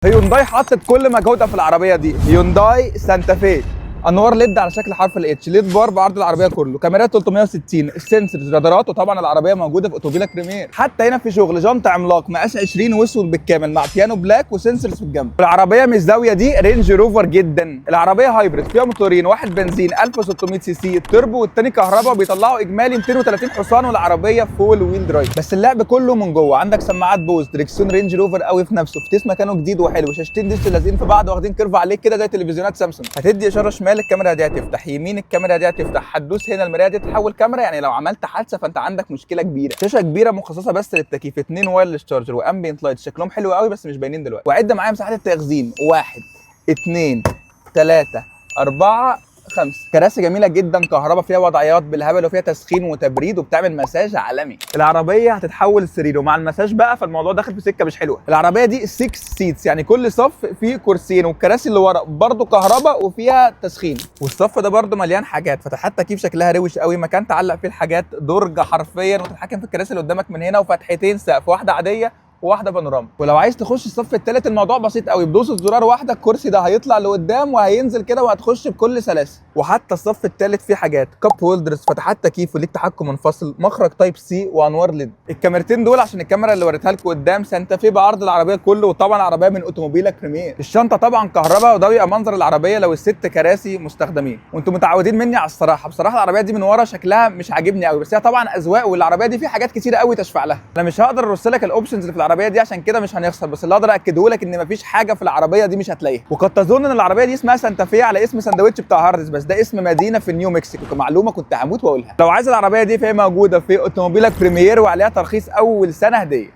هيونداي حطت كل مجهودها في العربيه دي. هيونداي سانتا في، انوار ليد على شكل حرف الاتش، ليد بار بعرض العربيه كله، كاميرات 360، السنسورز، رادارات، وطبعا العربيه موجوده في اوتوبيلا بريمير. حتى هنا في شغل جنط عملاق مقاس 20 واسود بالكامل مع بيانو بلاك وسنسورز في الجنب. العربيه مش زاويه دي رينج روفر جدا. العربيه هايبرد فيها موتورين، واحد بنزين 1600 سي سي تربو والتاني كهرباء، بيطلعوا اجمالي 230 حصان، والعربيه فول ويل درايف. بس اللعب كله من جوه، عندك سماعات بوز، دريكسيون رينج روفر قوي في نفسه، فتيس مكانه جديد وحلو، شاشتين ديش لازقين في بعض واخدين كيرف عليك كده زي تلفزيونات سامسونج. هتدي اشاره شمال الكاميرا دي هتفتح، يمين الكاميرا دي هتفتح، هتدوس هنا المرايه دي تتحول كاميرا، يعني لو عملت حادثه فانت عندك مشكله كبيره. شاشه كبيره مخصصه بس للتكييف، 2 وايرلس شارجر وامبيانت لايت، شكلهم حلو قوي بس مش باينين دلوقتي. وعد معايا مساحه التخزين: 1 2 3 4 5. كراسي جميله جدا كهرباء، فيها وضعيات بالهبل، وفيها تسخين وتبريد، وبتعمل مساج عالمي. العربيه هتتحول سرير، ومع المساج بقى فالموضوع داخل في سكه مش حلوه. العربيه دي 6 سيتس، يعني كل صف فيه كرسيين، والكراسي اللي ورا برده كهرباء وفيها تسخين، والصف ده برده مليان حاجات. فتحات تكييف شكلها روش قوي، مكان تعلق فيه الحاجات، درج حرفيا، وتتحكم في الكراسي اللي قدامك من هنا، وفتحتين سقف، واحده عاديه وواحده بانوراما. ولو عايز تخش الصف الثالث الموضوع بسيط قوي، بدوسه زرار واحده الكرسي ده هيطلع لقدام وهينزل كده وهتخش بكل سلاسه. وحتى الصف الثالث فيه حاجات، كاب هولدرز، فتحات تكييف، وليك تحكم منفصل، مخرج تايب سي، وانوار ليد. الكاميرتين دول عشان الكاميرا اللي وريتها لكم قدام سانتا في بعرض العربيه كله، وطبعا العربيه من اوتوموبيلا بريمير. الشنطه طبعا كهرباء، وده بيبقى منظر العربيه لو الست كراسي مستخدمين. وانتم متعودين مني على الصراحه، بصراحه العربيه دي من ورا شكلها مش عاجبني قوي، بس هي طبعا اذواق، والعربيه دي فيها حاجات كتيره قوي تشفع لها. انا مش هقدر ارص لك الاوبشنز اللي في العربيه دي عشان كده مش هنخسر، بس اللي اقدر اكده لك ان مفيش حاجه في العربيه دي مش هتلاقيها. وقد تظن ان العربيه دي اسمها سانتا في على اسم ساندوتش بتاع هاردز، بس ده اسم مدينه في نيو مكسيكو، كمعلومه كنت هموت واقولها. لو عايز العربيه دي فهي موجوده في اوتوموبيلا بريمير، وعليها ترخيص اول سنه هديه.